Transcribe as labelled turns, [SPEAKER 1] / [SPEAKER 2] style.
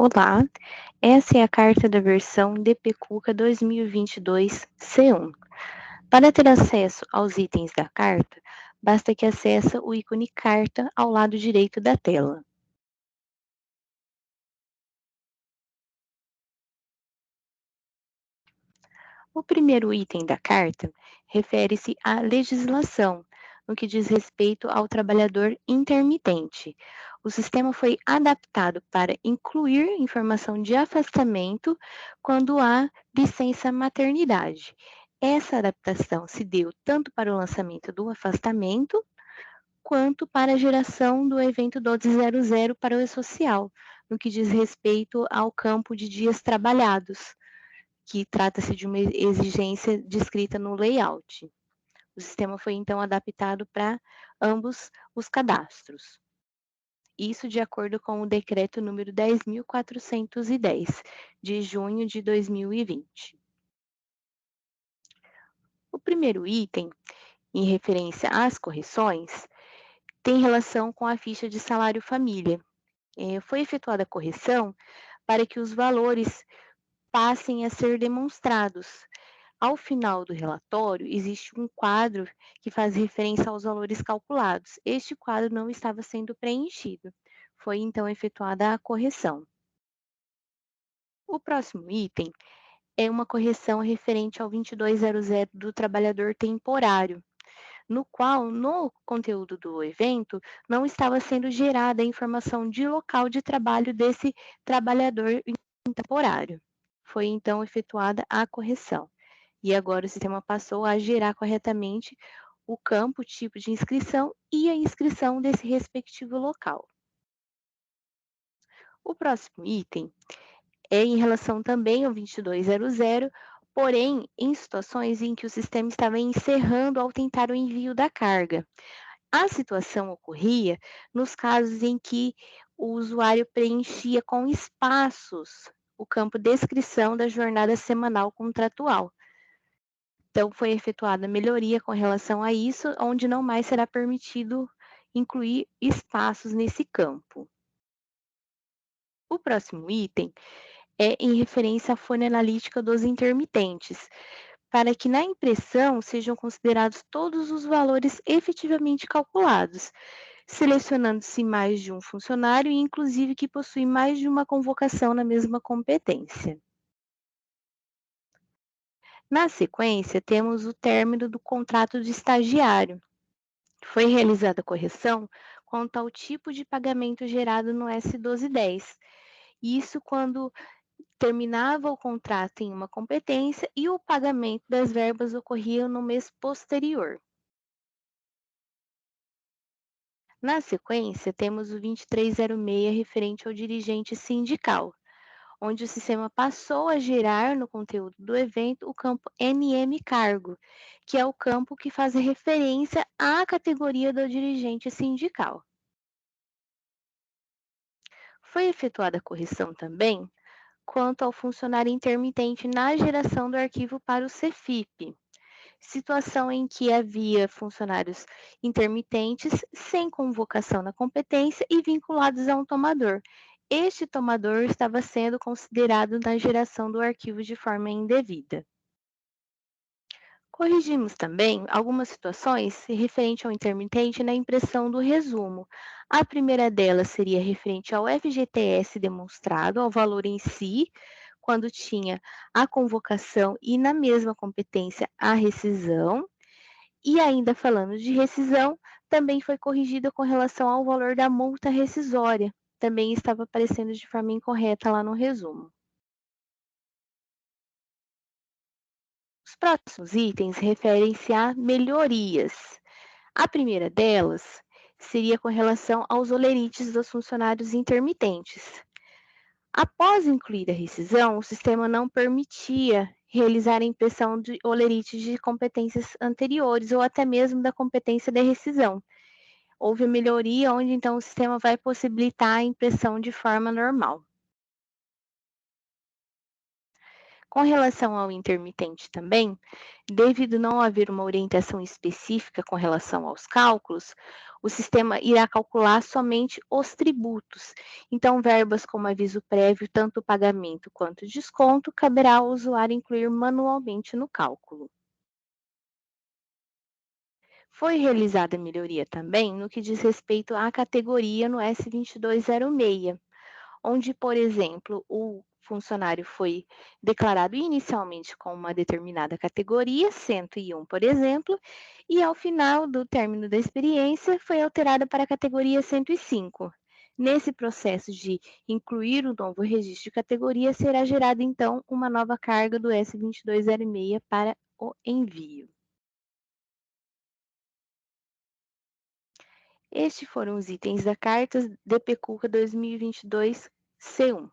[SPEAKER 1] Olá, essa é a carta da versão DPCUCA 2022 C1. Para ter acesso aos itens da carta, basta que acesse o ícone Carta ao lado direito da tela. O primeiro item da carta refere-se à legislação, no que diz respeito ao trabalhador intermitente. O sistema foi adaptado para incluir informação de afastamento quando há licença maternidade. Essa adaptação se deu tanto para o lançamento do afastamento, quanto para a geração do evento 1200 para o E-Social, no que diz respeito ao campo de dias trabalhados, que trata-se de uma exigência descrita no layout. O sistema foi então adaptado para ambos os cadastros. Isso de acordo com o decreto número 10.410, de junho de 2020. O primeiro item, em referência às correções, tem relação com a ficha de salário família. Foi efetuada a correção para que os valores passem a ser demonstrados. Ao final do relatório, existe um quadro que faz referência aos valores calculados. Este quadro não estava sendo preenchido. Foi então efetuada a correção. O próximo item é uma correção referente ao 2200 do trabalhador temporário, no qual, no conteúdo do evento, não estava sendo gerada a informação de local de trabalho desse trabalhador temporário. Foi então efetuada a correção. E agora o sistema passou a gerar corretamente o campo, o tipo de inscrição e a inscrição desse respectivo local. O próximo item é em relação também ao 2200, porém em situações em que o sistema estava encerrando ao tentar o envio da carga. A situação ocorria nos casos em que o usuário preenchia com espaços o campo descrição da jornada semanal contratual. Então, foi efetuada melhoria com relação a isso, onde não mais será permitido incluir espaços nesse campo. O próximo item é em referência à folha analítica dos intermitentes, para que na impressão sejam considerados todos os valores efetivamente calculados, selecionando-se mais de um funcionário e inclusive que possui mais de uma convocação na mesma competência. Na sequência, temos o término do contrato de estagiário. Foi realizada a correção quanto ao tipo de pagamento gerado no S1210. Isso quando terminava o contrato em uma competência e o pagamento das verbas ocorria no mês posterior. Na sequência, temos o 2306 referente ao dirigente sindical, onde o sistema passou a gerar no conteúdo do evento o campo NM Cargo, que é o campo que faz referência à categoria do dirigente sindical. Foi efetuada a correção também quanto ao funcionário intermitente na geração do arquivo para o Cefip, situação em que havia funcionários intermitentes sem convocação na competência e vinculados a um tomador. Este tomador estava sendo considerado na geração do arquivo de forma indevida. Corrigimos também algumas situações referente ao intermitente na impressão do resumo. A primeira delas seria referente ao FGTS demonstrado, ao valor em si, quando tinha a convocação e na mesma competência a rescisão. E ainda falando de rescisão, também foi corrigida com relação ao valor da multa rescisória. Também estava aparecendo de forma incorreta lá no resumo. Os próximos itens referem-se a melhorias. A primeira delas seria com relação aos olerites dos funcionários intermitentes. Após incluir a rescisão, o sistema não permitia realizar a impressão de olerites de competências anteriores ou até mesmo da competência da rescisão. Houve melhoria onde então o sistema vai possibilitar a impressão de forma normal. Com relação ao intermitente também, devido não haver uma orientação específica com relação aos cálculos, o sistema irá calcular somente os tributos. Então, verbas como aviso prévio, tanto o pagamento quanto o desconto, caberá ao usuário incluir manualmente no cálculo. Foi realizada melhoria também no que diz respeito à categoria no S2206, onde, por exemplo, o funcionário foi declarado inicialmente com uma determinada categoria, 101, por exemplo, e ao final do término da experiência foi alterada para a categoria 105. Nesse processo de incluir o novo registro de categoria, será gerada então uma nova carga do S2206 para o envio. Estes foram os itens da Carta DPCUCA 2022 C1.